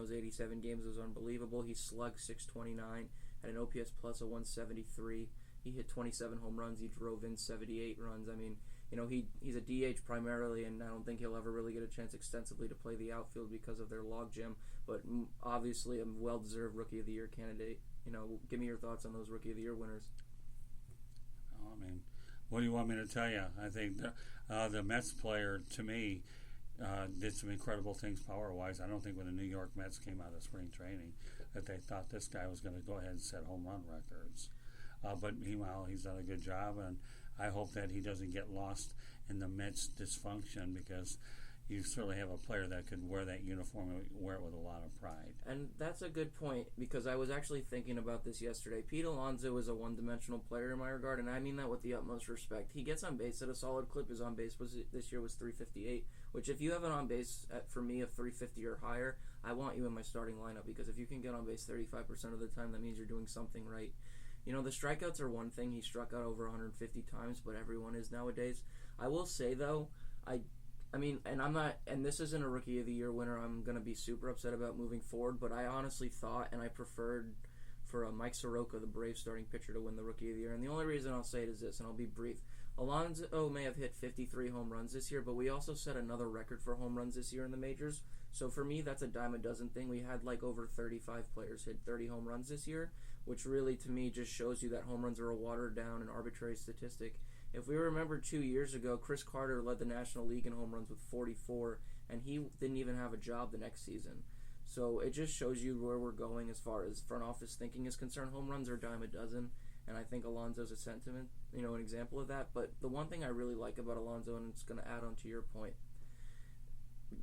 those 87 games was unbelievable. He slugged .629, had an OPS plus of 173. He hit 27 home runs. He drove in 78 runs. I mean, he's a DH primarily, and I don't think he'll ever really get a chance extensively to play the outfield because of their logjam. But obviously, a well-deserved Rookie of the Year candidate. Give me your thoughts on those Rookie of the Year winners. I mean, what do you want me to tell you? I think the Mets player, to me, did some incredible things power-wise. I don't think when the New York Mets came out of spring training that they thought this guy was going to go ahead and set home run records. But meanwhile, he's done a good job, and I hope that he doesn't get lost in the Mets dysfunction, because you certainly have a player that could wear that uniform and wear it with a lot of pride. And that's a good point, because I was actually thinking about this yesterday. Pete Alonso is a one-dimensional player in my regard, and I mean that with the utmost respect. He gets on base at a solid clip. His on base this year was 358, which if you have an on base for me of 350 or higher, I want you in my starting lineup, because if you can get on base 35% of the time, that means you're doing something right. The strikeouts are one thing. He struck out over 150 times, but everyone is nowadays. I will say, though, I mean, and this isn't a Rookie of the Year winner I'm going to be super upset about moving forward, but I honestly thought, and I preferred for Mike Soroka, the Braves starting pitcher, to win the Rookie of the Year. And the only reason I'll say it is this, and I'll be brief. Alonso may have hit 53 home runs this year, but we also set another record for home runs this year in the majors. So for me, that's a dime a dozen thing. We had over 35 players hit 30 home runs this year, which really, to me, just shows you that home runs are a watered down and arbitrary statistic. If we remember 2 years ago, Chris Carter led the National League in home runs with 44, and he didn't even have a job the next season. So it just shows you where we're going as far as front office thinking is concerned. Home runs are a dime a dozen, and I think Alonso's a sentiment, an example of that. But the one thing I really like about Alonso, and it's going to add on to your point,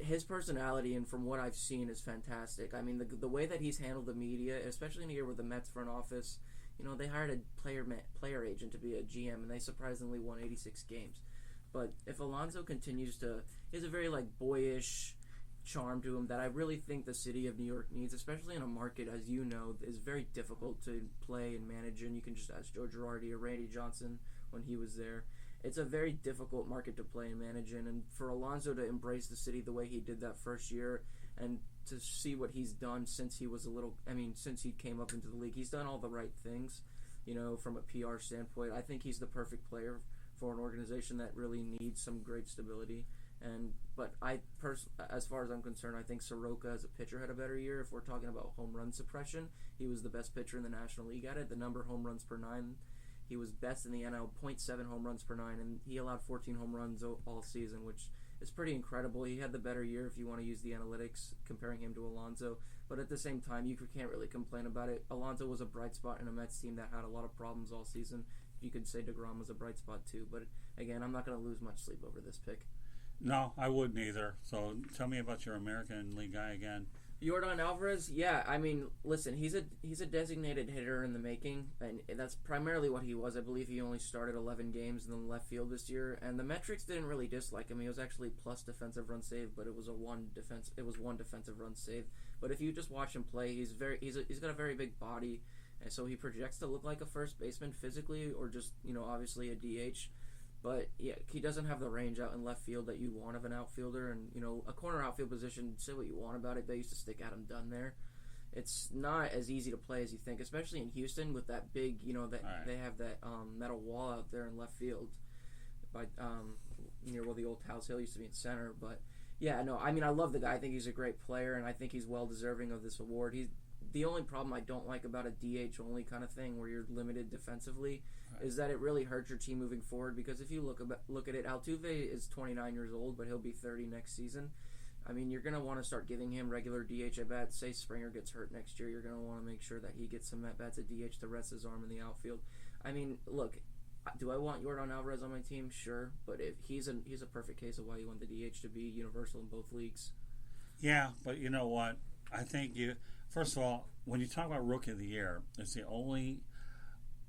his personality, and from what I've seen, is fantastic. I mean, the way that he's handled the media, especially in a year with the Mets front office, they hired a player agent to be a GM, and they surprisingly won 86 games. But if Alonso continues to, he has a very boyish charm to him that I really think the city of New York needs, especially in a market, as you know, is very difficult to play and manage in. You can just ask Joe Girardi or Randy Johnson when he was there. It's a very difficult market to play and manage in, and for Alonso to embrace the city the way he did that first year, and to see what he's done since he was since he came up into the league, he's done all the right things, from a PR standpoint. I think he's the perfect player for an organization that really needs some great stability. But as far as I'm concerned, I think Soroka as a pitcher had a better year. If we're talking about home run suppression, he was the best pitcher in the National League at it. The number home runs per nine, he was best in the NL, .7 home runs per nine, and he allowed 14 home runs all season, which is pretty incredible. He had the better year if you want to use the analytics, comparing him to Alonso. But at the same time, you can't really complain about it. Alonso was a bright spot in a Mets team that had a lot of problems all season. You could say DeGrom was a bright spot too. But again, I'm not going to lose much sleep over this pick. No, I wouldn't either. So tell me about your American League guy again. Yordan Alvarez, yeah, I mean, listen, he's a designated hitter in the making, and that's primarily what he was. I believe he only started 11 games in the left field this year, and the metrics didn't really dislike him. He was actually plus defensive run saved, but it was one defensive run saved. But if you just watch him play, he's got a very big body, and so he projects to look like a first baseman physically, or just obviously a DH. But yeah, he doesn't have the range out in left field that you want of an outfielder, and a corner outfield position. Say what you want about it, they used to stick Adam Dunn there. It's not as easy to play as you think, especially in Houston with that big, they have that metal wall out there in left field, by near where the old House Hill used to be in center. But yeah, no, I mean, I love the guy. I think he's a great player, and I think he's well deserving of this award. The only problem I don't like about a DH only kind of thing, where you're limited defensively, is that it really hurts your team moving forward. Because if you look at it, Altuve is 29 years old, but he'll be 30 next season. I mean, you're going to want to start giving him regular DH at bats. Say Springer gets hurt next year, you're going to want to make sure that he gets some at bats at DH to rest his arm in the outfield. I mean, look, do I want Yordan Alvarez on my team? Sure, but if he's a perfect case of why you want the DH to be universal in both leagues. Yeah, but you know what? I think first of all, when you talk about Rookie of the Year, it's the only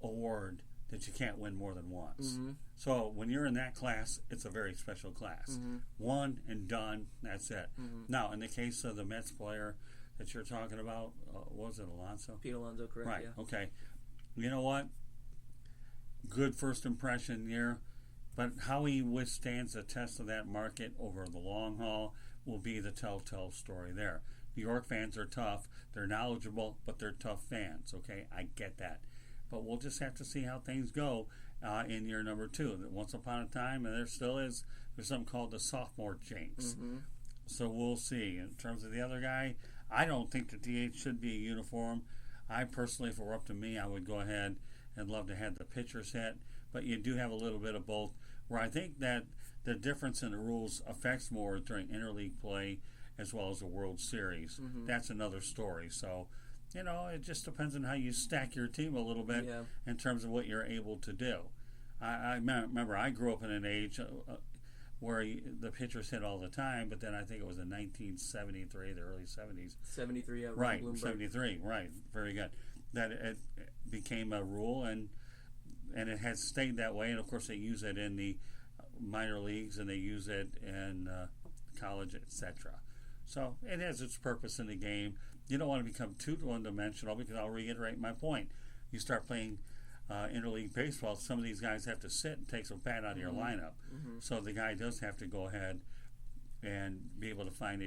award that you can't win more than once. Mm-hmm. So when you're in that class, it's a very special class. Mm-hmm. One and done, that's it. Mm-hmm. Now, in the case of the Mets player that you're talking about, was it Alonso? Pete Alonso, correct, right, yeah. Okay. You know what? Good first impression year, but how he withstands the test of that market over the long haul will be the telltale story there. New York fans are tough. They're knowledgeable, but they're tough fans. Okay, I get that. But we'll just have to see how things go in year number 2. Once upon a time, and there still is, there's something called the sophomore jinx. Mm-hmm. So we'll see. In terms of the other guy, I don't think the DH should be a uniform. I personally, if it were up to me, I would go ahead and love to have the pitchers hit. But you do have a little bit of both, where I think that the difference in the rules affects more during interleague play as well as the World Series. Mm-hmm. That's another story. So, it just depends on how you stack your team a little bit in terms of what you're able to do. I remember I grew up in an age where the pitchers hit all the time, but then I think it was in 1973, the early 70s. 73, yeah. Right, Bloomberg. 73, right. Very good. That it became a rule, and it has stayed that way. And, of course, they use it in the minor leagues, and they use it in college, etc. So it has its purpose in the game. You don't want to become too one-dimensional, because I'll reiterate my point. You start playing interleague baseball, some of these guys have to sit and take some bat out of your lineup. Mm-hmm. So the guy does have to go ahead and be able to find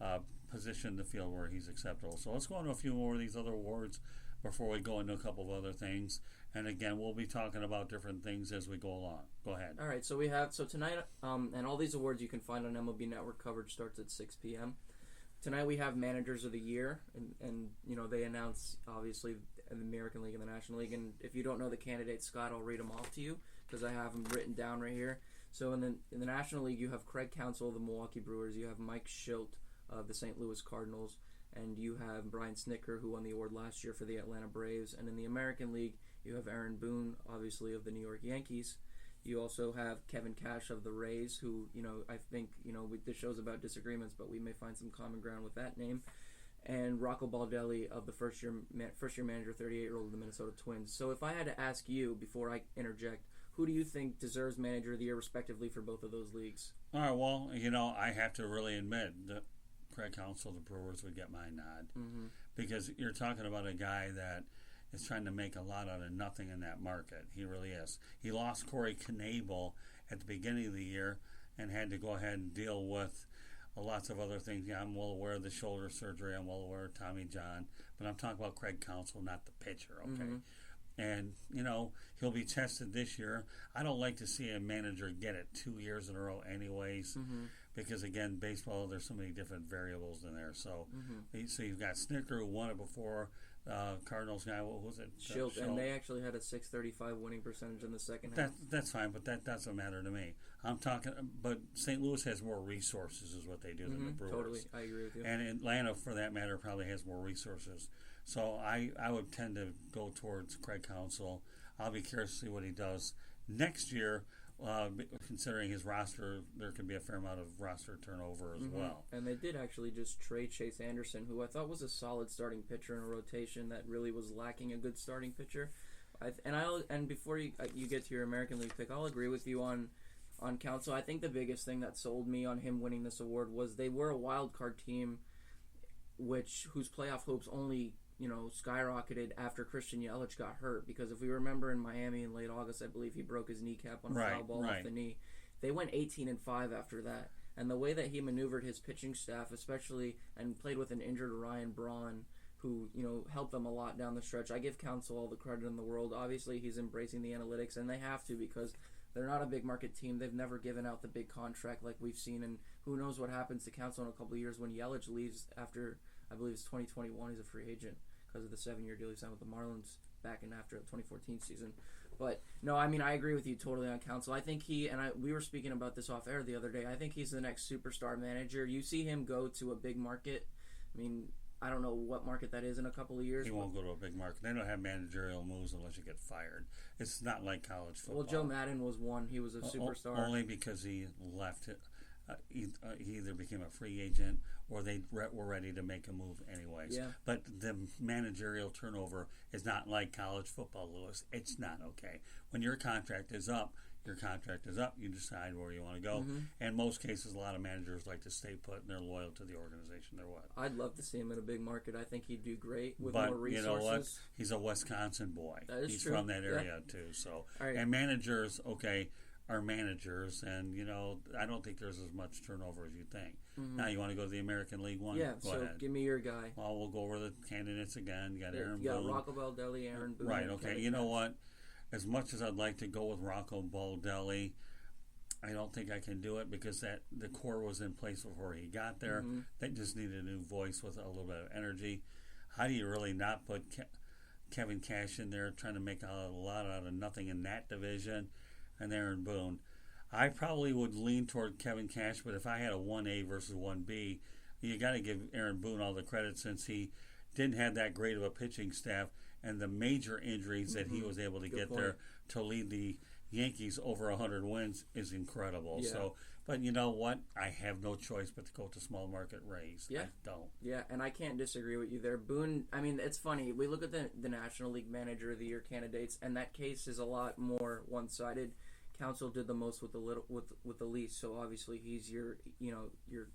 a position in the field where he's acceptable. So let's go into a few more of these other awards before we go into a couple of other things. And again, we'll be talking about different things as we go along. Go ahead. All right, so tonight, and all these awards you can find on MLB Network. Coverage starts at 6 p.m. Tonight we have Managers of the Year, and they announce, obviously, in the American League and the National League. And if you don't know the candidates, Scott, I'll read them off to you, because I have them written down right here. So in the National League, you have Craig Counsell of the Milwaukee Brewers, you have Mike Schilt of the St. Louis Cardinals, and you have Brian Snitker, who won the award last year for the Atlanta Braves. And in the American League, you have Aaron Boone, obviously, of the New York Yankees. You also have Kevin Cash of the Rays, who, I think, this show's about disagreements, but we may find some common ground with that name. And Rocco Baldelli of the first-year manager, 38-year-old of the Minnesota Twins. So if I had to ask you, before I interject, who do you think deserves Manager of the Year, respectively, for both of those leagues? All right, well, I have to really admit that Craig Counsell of the Brewers would get my nod. Mm-hmm. Because you're talking about a guy that is trying to make a lot out of nothing in that market. He really is. He lost Corey Knebel at the beginning of the year and had to go ahead and deal with lots of other things. Yeah, I'm well aware of the shoulder surgery. I'm well aware of Tommy John. But I'm talking about Craig Counsell, not the pitcher, okay? Mm-hmm. And, he'll be tested this year. I don't like to see a manager get it 2 years in a row anyways. Mm-hmm. Because, again, baseball, there's so many different variables in there. So, so you've got Snitker, who won it before. Cardinals guy, what was it? Schilt, and they actually had a .635 winning percentage in the second half. That's fine, but that doesn't matter to me. I'm talking, but St. Louis has more resources, is what they do, than the Brewers. Totally, I agree with you. And Atlanta, for that matter, probably has more resources. So I would tend to go towards Craig Counsell. I'll be curious to see what he does next year. Considering his roster, there could be a fair amount of roster turnover as well. And they did actually just trade Chase Anderson, who I thought was a solid starting pitcher in a rotation that really was lacking a good starting pitcher. And before you get to your American League pick, I'll agree with you on Counsell. I think the biggest thing that sold me on him winning this award was they were a wild card team, whose playoff hopes only skyrocketed after Christian Yelich got hurt, because if we remember in Miami in late August, I believe he broke his kneecap on a foul ball off the knee. They went 18-5 after that, and the way that he maneuvered his pitching staff, especially, and played with an injured Ryan Braun, who helped them a lot down the stretch. I give Counsell all the credit in the world. Obviously, he's embracing the analytics, and they have to, because they're not a big market team. They've never given out the big contract like we've seen, and who knows what happens to Counsell in a couple of years when Yelich leaves after, I believe it's 2021. He's a free agent because of the 7-year deal he signed with the Marlins back in after the 2014 season. But no, I agree with you totally on Counsell. I think we were speaking about this off air the other day. I think he's the next superstar manager. You see him go to a big market. I don't know what market that is in a couple of years. He won't go to a big market. They don't have managerial moves unless you get fired. It's not like college football. Well, Joe Madden was one. He was a superstar. Only because he left it. He either became a free agent or they were ready to make a move anyways. Yeah. But the managerial turnover is not like college football, Lewis. It's not okay. When your contract is up, your contract is up. You decide where you want to go. In most cases, a lot of managers like to stay put and they're loyal to the organization they're with. I'd love to see him in a big market. I think he'd do great with more resources. You know what? He's a Wisconsin boy. That is He's true. from that area too. So, right. And managers, okay, are managers, and I don't think there's as much turnover as you think. Now you want to go to the American League one? Yeah. Go so ahead. give me your guy. Well, we'll go over the candidates again. You got Aaron You got Boone. Rocco Baldelli, Aaron Boone. Right. and Okay. Kevin You know Cash. what? As much as I'd like to go with Rocco Baldelli, I don't think I can do it because the core was in place before he got there. They just needed a new voice with a little bit of energy. How do you really not put Kevin Cash in there, trying to make a lot out of nothing in that division, and Aaron Boone? I probably would lean toward Kevin Cash, but if I had a 1A versus 1B, you got to give Aaron Boone all the credit since he didn't have that great of a pitching staff and the major injuries that he was able to get there to lead the Yankees over 100 wins is incredible. Yeah. So, but you know what? I have no choice but to go to small market Rays. Yeah. I don't. Yeah, and I can't disagree with you there. Boone, I mean, it's funny. We look at the National League Manager of the Year candidates, and that case is a lot more one-sided. Council did the most with the least, so obviously he's your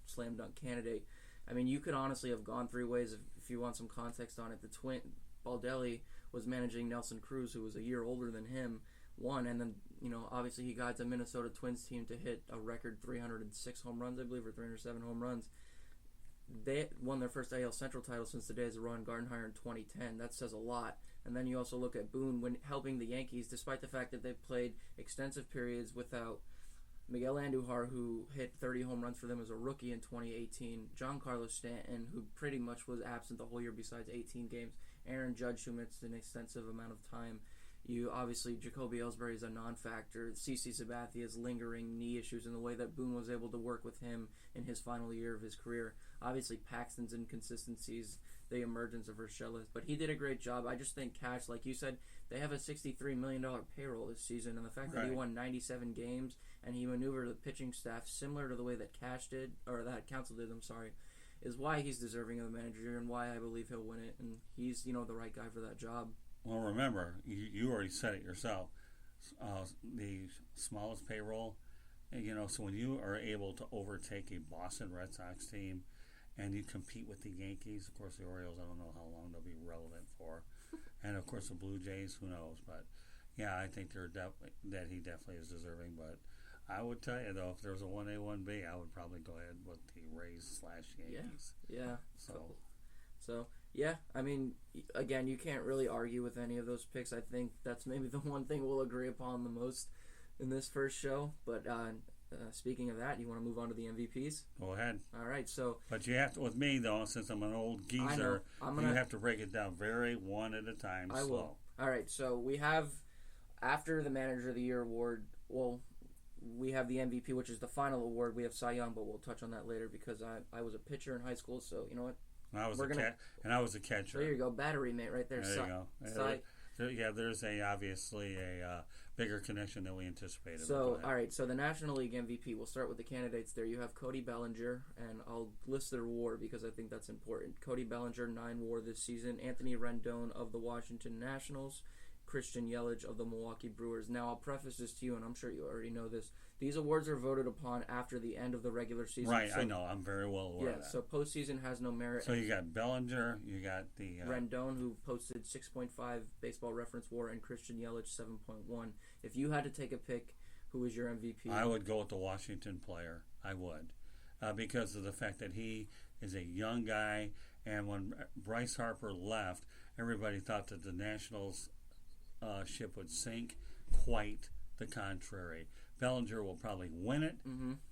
slam dunk candidate. I mean, you could honestly have gone three ways if you want some context on it. Baldelli was managing Nelson Cruz, who was a year older than him, and then obviously he guides a Minnesota Twins team to hit a record 306 home runs, I believe, or 307 home runs. They won their first AL Central title since the days of Ron Gardenhire in 2010. That says a lot. And then you also look at Boone when helping the Yankees, despite the fact that they've played extensive periods without Miguel Andujar, who hit 30 home runs for them as a rookie in 2018, Giancarlo Stanton, who pretty much was absent the whole year besides 18 games, Aaron Judge, who missed an extensive amount of time. You obviously, Jacoby Ellsbury is a non-factor. CC Sabathia has lingering knee issues in the way that Boone was able to work with him in his final year of his career. Obviously, Paxton's inconsistencies, the emergence of Urshela, but he did a great job. I just think Cash, like you said, they have a $63 million payroll this season, and the fact that he won 97 games and he maneuvered the pitching staff similar to the way that Cash did, or that Council did, is why he's deserving of the manager and why I believe he'll win it, and he's, the right guy for that job. Well, remember, you already said it yourself. The smallest payroll, so when you are able to overtake a Boston Red Sox team and you compete with the Yankees, of course the Orioles, I don't know how long they'll be relevant for, and of course the Blue Jays, who knows, but yeah, I think that he definitely is deserving, but I would tell you, though, if there was a 1A, 1B, I would probably go ahead with the Rays/Yankees. Yeah. So, yeah, I mean, again, you can't really argue with any of those picks. I think that's maybe the one thing we'll agree upon the most in this first show. But speaking of that, you want to move on to the MVPs? Go ahead. All right, so... But you have to, with me, though, since I'm an old geezer, you have to break it down very one at a time, I will. All right, so we have, after the Manager of the Year award, we have the MVP, which is the final award. We have Cy Young, but we'll touch on that later because I was a pitcher in high school, so you know what? I was a catcher. There you go, battery mate right there. There you go. There's obviously a bigger connection than we anticipated. So, all right, so the National League MVP, we'll start with the candidates there. You have Cody Bellinger, and I'll list their WAR because I think that's important. Cody Bellinger, 9 WAR this season. Anthony Rendon of the Washington Nationals. Christian Yelich of the Milwaukee Brewers. Now, I'll preface this to you, and I'm sure you already know this. These awards are voted upon after the end of the regular season. Right, so, I know. I'm very well aware of that. So postseason has no merit. So you got Bellinger, you got the... Rendon, who posted 6.5 Baseball Reference WAR, and Christian Yelich, 7.1. If you had to take a pick, who is your MVP? I would go with the Washington player. I would. Because of the fact that he is a young guy, and when Bryce Harper left, everybody thought that the Nationals... ship would sink. Quite the contrary. Bellinger will probably win it,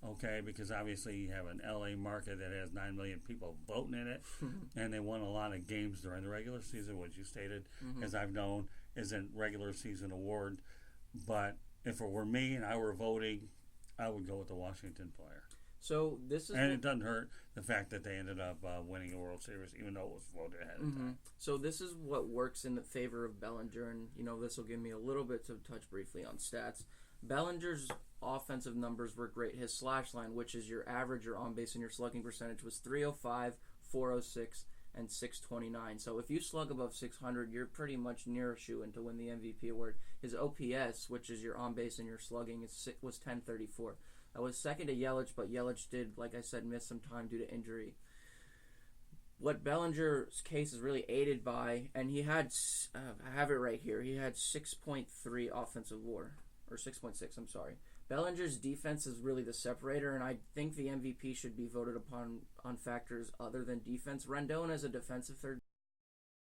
okay, because obviously you have an LA market that has 9 million people voting in it, and they won a lot of games during the regular season, which you stated, as I've known, is a regular season award. But if it were me and I were voting, I would go with the Washington player. So this is, and it doesn't hurt the fact that they ended up winning a World Series, even though it was voted ahead of time. So this is what works in the favor of Bellinger, and this will give me a little bit to touch briefly on stats. Bellinger's offensive numbers were great. His slash line, which is your average, your on base, and your slugging percentage, was 305, 406, and 629. So if you slug above 600, you're pretty much near a shoo-in to win the MVP award. His OPS, which is your on base and your slugging, was 1034. I was second to Yelich, but Yelich did, like I said, miss some time due to injury. What Bellinger's case is really aided by, and he had, I have it right here, he had 6.3 offensive WAR, or 6.6, I'm sorry. Bellinger's defense is really the separator, and I think the MVP should be voted upon on factors other than defense. Rendon as a defensive third